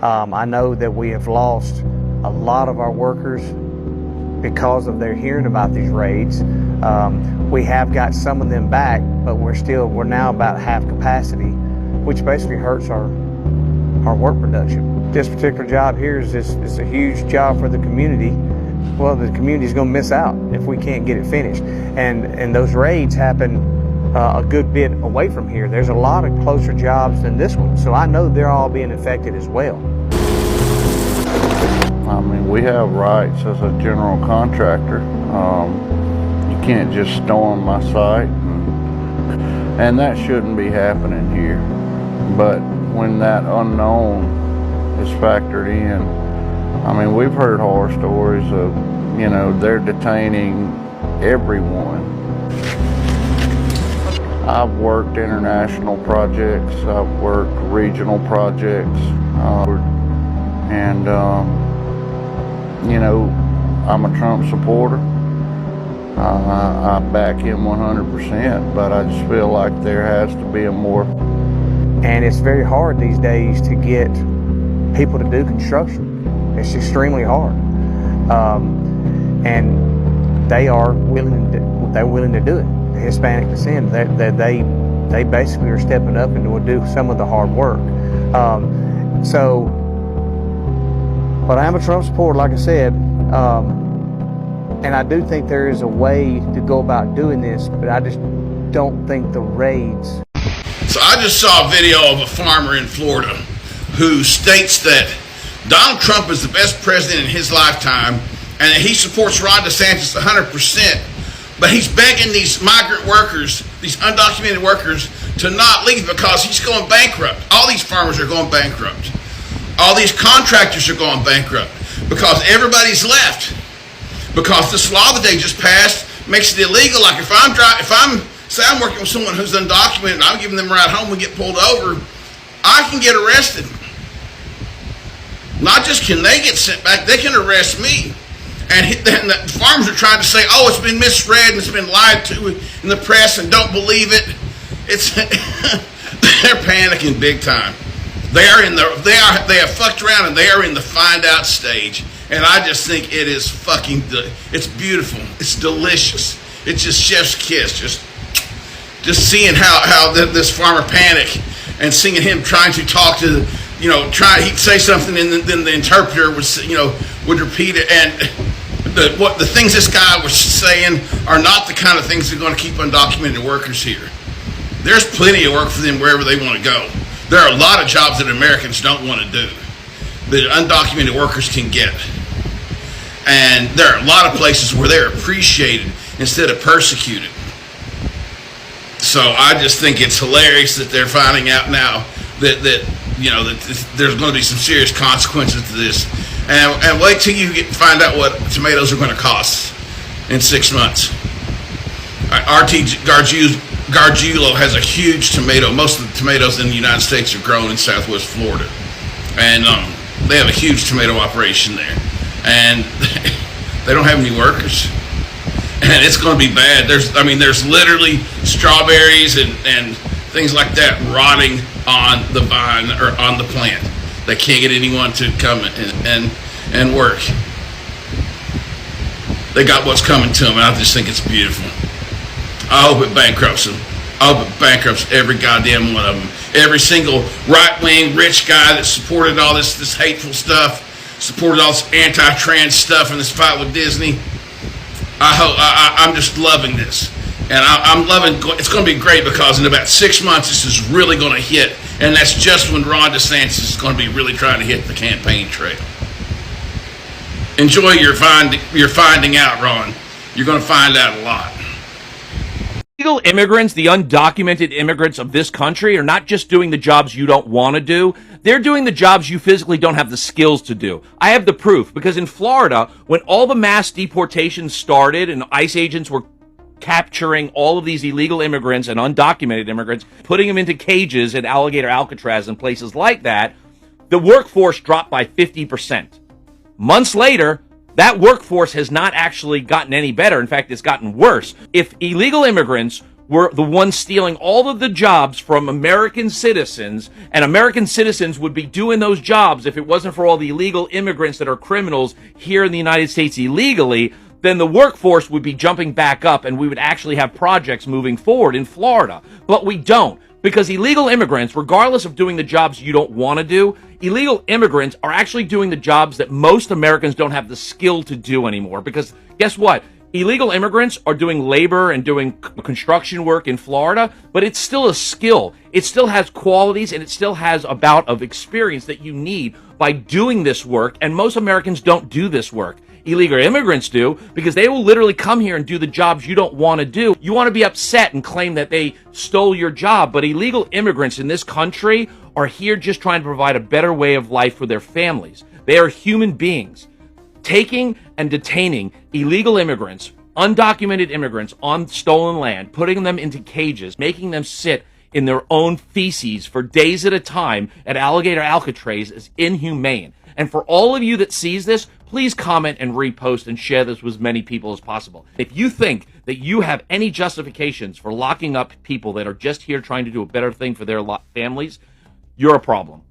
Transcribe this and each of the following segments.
I know that we have lost a lot of our workers because of their hearing about these raids. We have got some of them back, but we're now about half capacity, which basically hurts our work production. This particular job here is a huge job for the community. Well, the community is going to miss out if we can't get it finished. And those raids happen a good bit away from here. There's a lot of closer jobs than this one, so I know they're all being affected as well. I mean, we have rights as a general contractor. You can't just storm my site, and that shouldn't be happening here. But when that unknown is factored in, I mean, we've heard horror stories of, you know, they're detaining everyone. I've worked international projects, I've worked regional projects, and you know, I'm a Trump supporter. I back him 100%, but I just feel like there has to be a more... And it's very hard these days to get people to do construction. It's extremely hard. And they're willing to do it. Hispanic descent, they basically are stepping up and will do some of the hard work. But I am a Trump supporter, like I said, and I do think there is a way to go about doing this, but I just don't think the raids. So I just saw a video of a farmer in Florida who states that Donald Trump is the best president in his lifetime and that he supports Ron DeSantis 100%, but he's begging these migrant workers, these undocumented workers, to not leave because he's going bankrupt. All these farmers are going bankrupt. All these contractors are going bankrupt because everybody's left. Because this law that they just passed makes it illegal. Like if I'm working with someone who's undocumented and I'm giving them a ride home and get pulled over, I can get arrested. Not just can they get sent back, they can arrest me. And then the farmers are trying to say, oh, it's been misread and it's been lied to in the press and don't believe it. They're panicking big time. They have fucked around and they are in the find out stage. And I just think it is it's beautiful. It's delicious. It's just chef's kiss. Just seeing how this farmer panic and seeing him trying to talk to, he'd say something and then the interpreter would repeat it. And the things this guy was saying are not the kind of things that are going to keep undocumented workers here. There's plenty of work for them wherever they want to go. There are a lot of jobs that Americans don't want to do that undocumented workers can get. And there are a lot of places where they're appreciated instead of persecuted. So I just think it's hilarious that they're finding out now that there's going to be some serious consequences to this. And wait till you find out what tomatoes are going to cost in 6 months. RT Gargiulo has a huge tomato. Most of the tomatoes in the United States are grown in Southwest Florida. And they have a huge tomato operation there. And they don't have any workers. And it's going to be bad. There's literally strawberries and things like that rotting on the vine or on the plant. They can't get anyone to come and work. They got what's coming to them, and I just think it's beautiful. I hope it bankrupts them. I hope it bankrupts every goddamn one of them. Every single right-wing rich guy that supported all this hateful stuff, supported all this anti-trans stuff in this fight with Disney. I'm just loving this. And I'm loving, it's going to be great because in about 6 months this is really going to hit. And that's just when Ron DeSantis is going to be really trying to hit the campaign trail. Enjoy your finding out, Ron. You're going to find out a lot. Illegal immigrants, the undocumented immigrants of this country, are not just doing the jobs you don't want to do. They're doing the jobs you physically don't have the skills to do. I have the proof because in Florida, when all the mass deportations started and ICE agents were capturing all of these illegal immigrants and undocumented immigrants, putting them into cages at Alligator Alcatraz and places like that, the workforce dropped by 50%. Months later, that workforce has not actually gotten any better. In fact, it's gotten worse. If illegal immigrants were the ones stealing all of the jobs from American citizens, and American citizens would be doing those jobs if it wasn't for all the illegal immigrants that are criminals here in the United States illegally, then the workforce would be jumping back up and we would actually have projects moving forward in Florida. But we don't, because illegal immigrants, regardless of doing the jobs you don't want to do, illegal immigrants are actually doing the jobs that most Americans don't have the skill to do anymore. Because guess what? Illegal immigrants are doing labor and doing construction work in Florida, but it's still a skill. It still has qualities and it still has a bout of experience that you need by doing this work, and most Americans don't do this work. Illegal immigrants do, because they will literally come here and do the jobs you don't want to do. You want to be upset and claim that they stole your job, but illegal immigrants in this country are here just trying to provide a better way of life for their families. They are human beings. Taking and detaining illegal immigrants, undocumented immigrants on stolen land, putting them into cages, making them sit in their own feces for days at a time at Alligator Alcatraz is inhumane. And for all of you that sees this, please comment and repost and share this with as many people as possible. If you think that you have any justifications for locking up people that are just here trying to do a better thing for their families, you're a problem.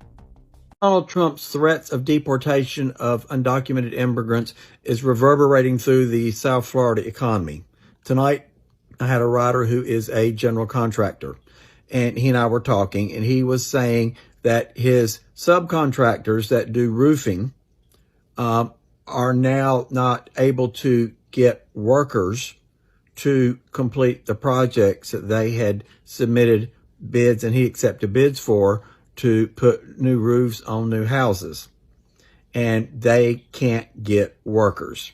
Donald Trump's threats of deportation of undocumented immigrants is reverberating through the South Florida economy. Tonight, I had a writer who is a general contractor, and he and I were talking, and he was saying that his subcontractors that do roofing are now not able to get workers to complete the projects that they had submitted bids and he accepted bids for to put new roofs on new houses, and they can't get workers.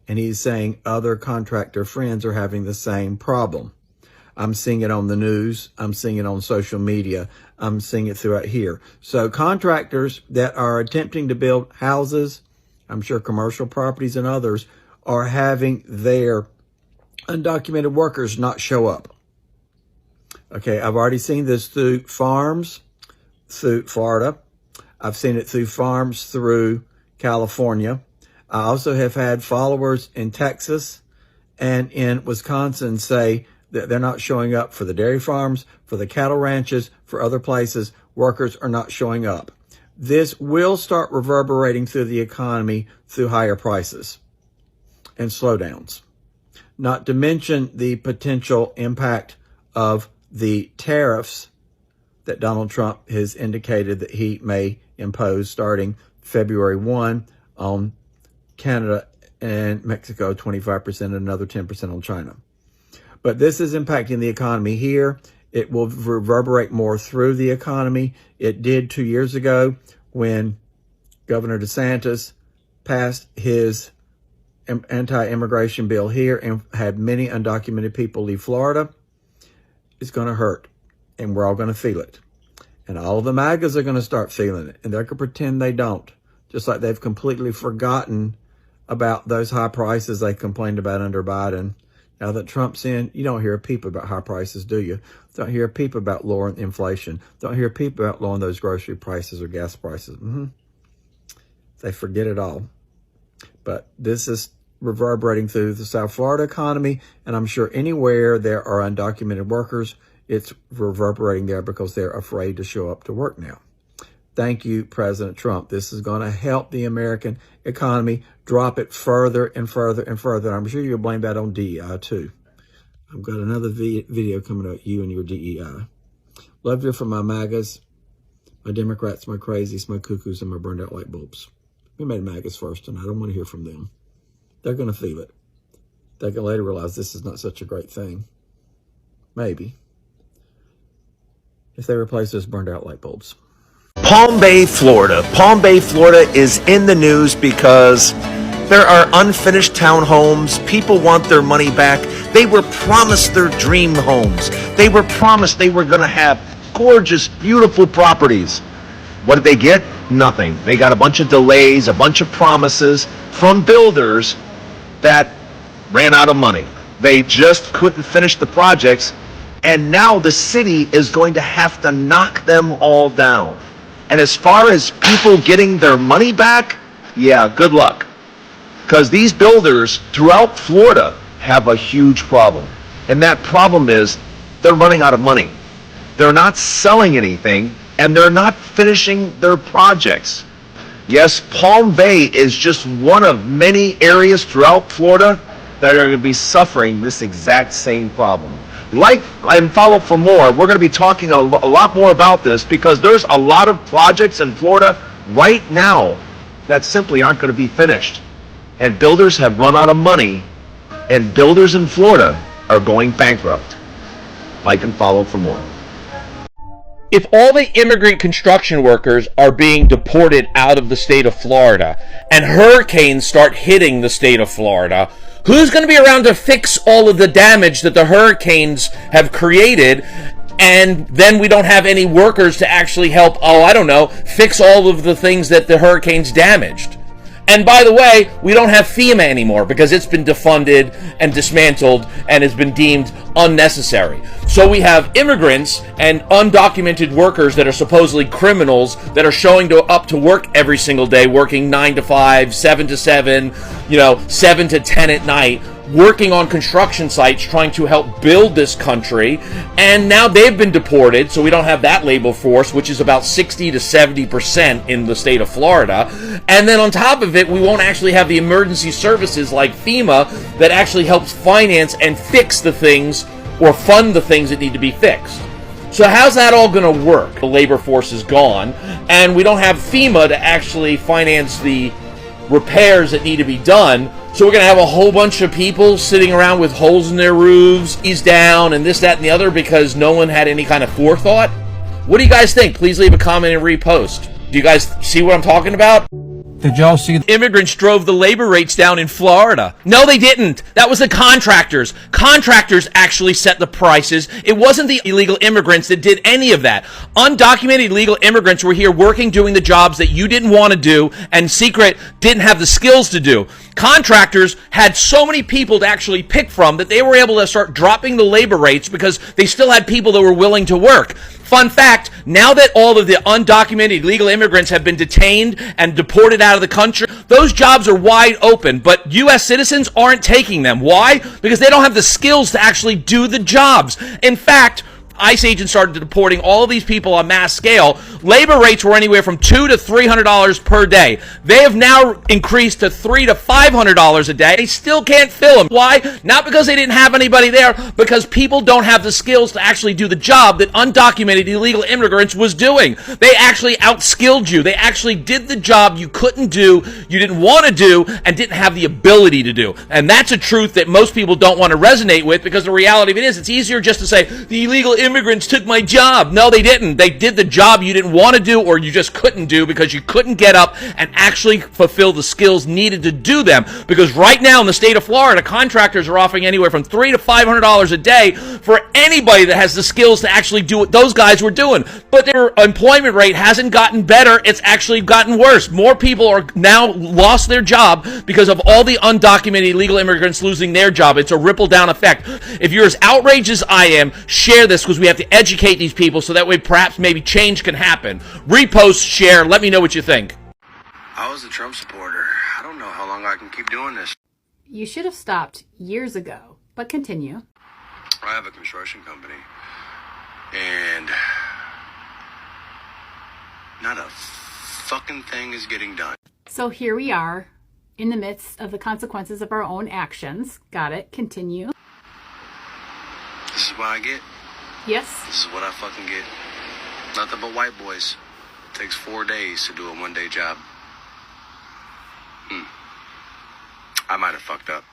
And he's saying other contractor friends are having the same problem. I'm seeing it on the news. I'm seeing it on social media. I'm seeing it throughout here. So contractors that are attempting to build houses, I'm sure commercial properties and others, are having their undocumented workers not show up. Okay, I've already seen this through farms through Florida. I've seen it through farms through California. I also have had followers in Texas and in Wisconsin say that they're not showing up for the dairy farms, for the cattle ranches, for other places. Workers are not showing up. This will start reverberating through the economy through higher prices and slowdowns. Not to mention the potential impact of the tariffs that Donald Trump has indicated that he may impose starting February 1 on Canada and Mexico, 25% and another 10% on China. But this is impacting the economy here. It will reverberate more through the economy. It did 2 years ago when Governor DeSantis passed his anti-immigration bill here and had many undocumented people leave Florida. It's going to hurt, and we're all going to feel it. And all of the MAGAs are going to start feeling it, and they're going to pretend they don't, just like they've completely forgotten about those high prices they complained about under Biden. Now that Trump's in, you don't hear a peep about high prices, do you? Don't hear a peep about lowering inflation. Don't hear a peep about lowering those grocery prices or gas prices. They forget it all. But this is reverberating through the South Florida economy, and I'm sure anywhere there are undocumented workers, it's reverberating there because they're afraid to show up to work now. Thank you, President Trump. This is going to help the American economy drop it further and further and further. I'm sure you'll blame that on DEI too. I've got another video coming out, you and your DEI. Love to hear from my MAGAs, my Democrats, my crazies, my cuckoos, and my burned out light bulbs. We made MAGAs first, and I don't want to hear from them. They're going to feel it. They can later realize this is not such a great thing. Maybe. If they replace those burned out light bulbs. Palm Bay, Florida. Palm Bay, Florida is in the news because there are unfinished townhomes. People want their money back. They were promised their dream homes. They were promised they were going to have gorgeous, beautiful properties. What did they get? Nothing. They got a bunch of delays, a bunch of promises from builders that ran out of money. They just couldn't finish the projects, and now the city is going to have to knock them all down. And as far as people getting their money back, yeah, good luck. Because these builders throughout Florida have a huge problem. And that problem is they're running out of money. They're not selling anything, and they're not finishing their projects. Yes, Palm Bay is just one of many areas throughout Florida that are going to be suffering this exact same problem. Like and follow for more. We're going to be talking a lot more about this because there's a lot of projects in Florida right now that simply aren't going to be finished. And builders have run out of money, and builders in Florida are going bankrupt. Like and follow for more. If all the immigrant construction workers are being deported out of the state of Florida and hurricanes start hitting the state of Florida, who's going to be around to fix all of the damage that the hurricanes have created? And then we don't have any workers to actually help, fix all of the things that the hurricanes damaged. And by the way, we don't have FEMA anymore because it's been defunded and dismantled and has been deemed unnecessary. So we have immigrants and undocumented workers that are supposedly criminals that are showing up to work every single day, working 9 to 5, 7 to 7, 7 to 10 at night, working on construction sites trying to help build this country, and now they've been deported, so we don't have that labor force, which is about 60 to 70% in the state of Florida. And then on top of it, we won't actually have the emergency services like FEMA that actually helps finance and fix the things or fund the things that need to be fixed. So how's that all going to work? The labor force is gone, and we don't have FEMA to actually finance the repairs that need to be done. So we're going to have a whole bunch of people sitting around with holes in their roofs, ease down, and this, that, and the other because no one had any kind of forethought. What do you guys think? Please leave a comment and repost. Do you guys see what I'm talking about? Did y'all see Immigrants drove the labor rates down in Florida? No, they didn't. That was the contractors. Contractors actually set the prices. It wasn't the illegal immigrants that did any of that. Undocumented illegal immigrants were here working, doing the jobs that you didn't want to do, and secret didn't have the skills to do. Contractors had so many people to actually pick from that they were able to start dropping the labor rates because they still had people that were willing to work. Fun fact, now that all of the undocumented illegal immigrants have been detained and deported out of the country, those jobs are wide open, but U.S. citizens aren't taking them. Why? Because they don't have the skills to actually do the jobs. In fact, ICE agents started deporting all of these people on mass scale. Labor rates were anywhere from $200 to $300 per day. They have now increased to $300 to $500 a day. They still can't fill them. Why? Not because they didn't have anybody there, because people don't have the skills to actually do the job that undocumented illegal immigrants was doing. They actually outskilled you. They actually did the job you couldn't do, you didn't want to do, and didn't have the ability to do. And that's a truth that most people don't want to resonate with, because the reality of it is, it's easier just to say, the illegal immigrants took my job. No, they didn't. They did the job you didn't want to do, or you just couldn't do because you couldn't get up and actually fulfill the skills needed to do them. Because right now in the state of Florida, contractors are offering anywhere from $300 to $500 a day for anybody that has the skills to actually do what those guys were doing. But their employment rate hasn't gotten better. It's actually gotten worse. More people are now lost their job because of all the undocumented illegal immigrants losing their job. It's a ripple down effect. If you're as outraged as I am, share this, because we have to educate these people so that way perhaps maybe change can happen. Repost, share, let me know what you think. I was a Trump supporter. I don't know how long I can keep doing this. You should have stopped years ago, but continue. I have a construction company, and not a fucking thing is getting done. So here we are, in the midst of the consequences of our own actions. Got it. Continue. This is what I get. Yes. This is what I fucking get. Nothing but white boys. Takes 4 days to do a one-day job. I might have fucked up.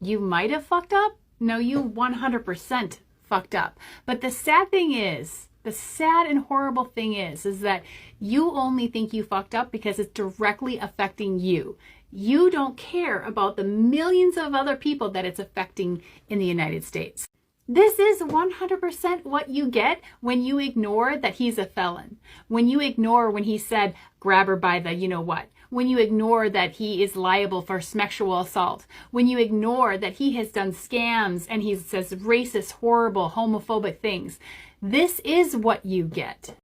You might have fucked up? No, you 100% fucked up. But the sad thing is, the sad and horrible thing is that you only think you fucked up because it's directly affecting you. You don't care about the millions of other people that it's affecting in the United States. This is 100% what you get when you ignore that he's a felon. When you ignore when he said, grab her by the you-know-what. When you ignore that he is liable for sexual assault. When you ignore that he has done scams and he says racist, horrible, homophobic things. This is what you get.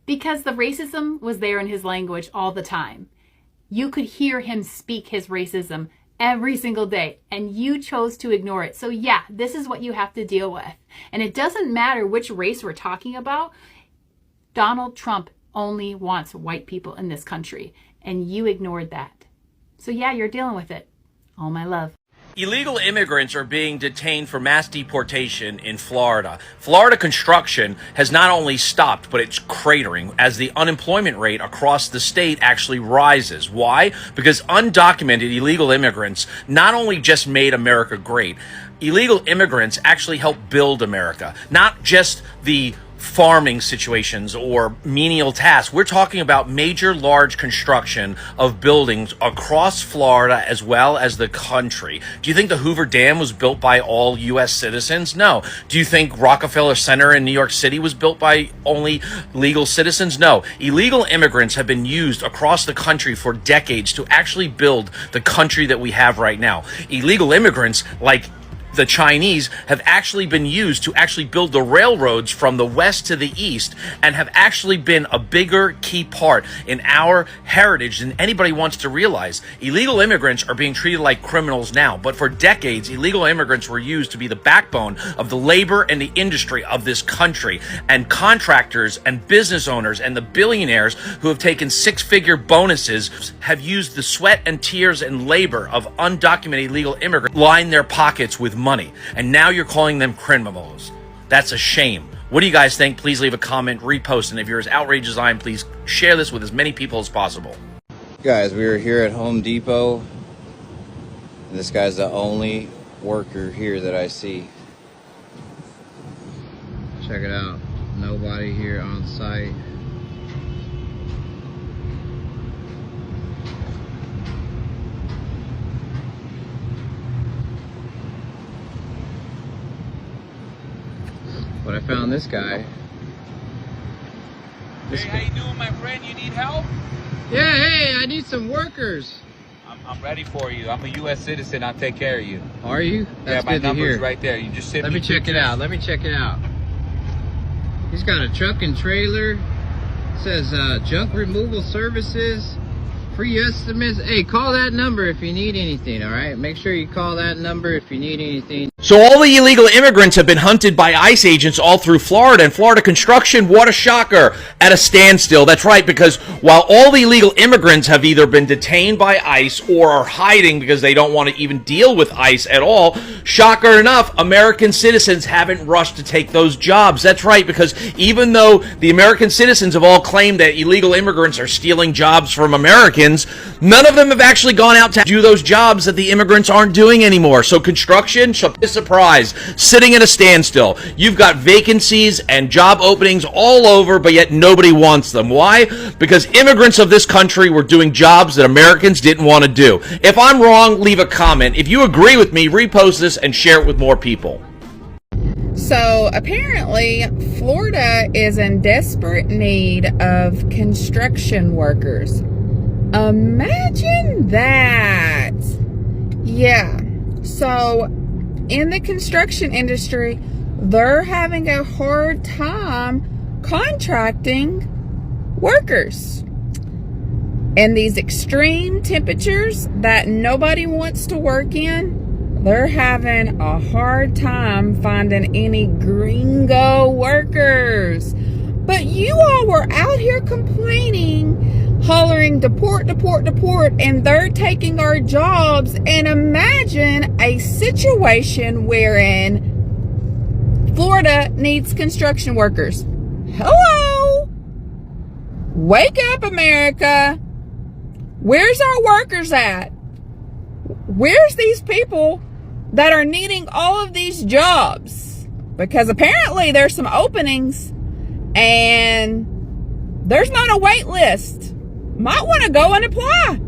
Because the racism was there in his language all the time. You could hear him speak his racism every single day, and you chose to ignore it. So yeah, this is what you have to deal with. And it doesn't matter which race we're talking about. Donald Trump only wants white people in this country, and you ignored that. So yeah, you're dealing with it. All my love. Illegal immigrants are being detained for mass deportation in Florida. Florida construction has not only stopped, but it's cratering as the unemployment rate across the state actually rises. Why? Because undocumented illegal immigrants not only just made America great, illegal immigrants actually helped build America, not just the farming situations or menial tasks. We're talking about major, large construction of buildings across Florida as well as the country. Do you think the Hoover Dam was built by all U.S. citizens? No. Do you think Rockefeller Center in New York City was built by only legal citizens? No. Illegal immigrants have been used across the country for decades to actually build the country that we have right now. Illegal immigrants, like the Chinese, have actually been used to actually build the railroads from the west to the east and have actually been a bigger key part in our heritage than anybody wants to realize. Illegal immigrants are being treated like criminals now, but for decades, illegal immigrants were used to be the backbone of the labor and the industry of this country. And contractors and business owners and the billionaires who have taken six-figure bonuses have used the sweat and tears and labor of undocumented illegal immigrants line their pockets with money, and now you're calling them criminals. That's a shame. What do you guys think? Please leave a comment, repost, and if you're as outraged as I am, please share this with as many people as possible. Guys, we are here at Home Depot, and this guy's the only worker here that I see. Check it out. Nobody here on site. But I found this guy. Hey, how you doing, my friend? You need help? Yeah, hey, I need some workers. I'm ready for you. I'm a U.S. citizen. I'll take care of you. Are you? That's yeah, my good to number's hear. right there. You just send Let me check it out. Let me check it out. He's got a truck and trailer. It says junk removal services. Free estimates. Hey, call that number if you need anything, all right? Make sure you call that number if you need anything. So all the illegal immigrants have been hunted by ICE agents all through Florida, and Florida construction, what a shocker, at a standstill. That's right, because while all the illegal immigrants have either been detained by ICE or are hiding because they don't want to even deal with ICE at all, shocker enough, American citizens haven't rushed to take those jobs. That's right, because even though the American citizens have all claimed that illegal immigrants are stealing jobs from Americans, none of them have actually gone out to do those jobs that the immigrants aren't doing anymore. So construction, surprise, sitting at a standstill. You've got vacancies and job openings all over, but yet nobody wants them. Why? Because immigrants of this country were doing jobs that Americans didn't want to do. If I'm wrong, leave a comment. If you agree with me, repost this and share it with more people. So apparently Florida is in desperate need of construction workers. Imagine that. Yeah. So in the construction industry, they're having a hard time contracting workers. And these extreme temperatures that nobody wants to work in, they're having a hard time finding any gringo workers. But you all were out here complaining, hollering, deport, deport, deport, and they're taking our jobs. And imagine a situation wherein Florida needs construction workers. Hello? Wake up, America. Where's our workers at? Where's these people that are needing all of these jobs? Because apparently there's some openings and there's not a wait list. Might want to go and apply.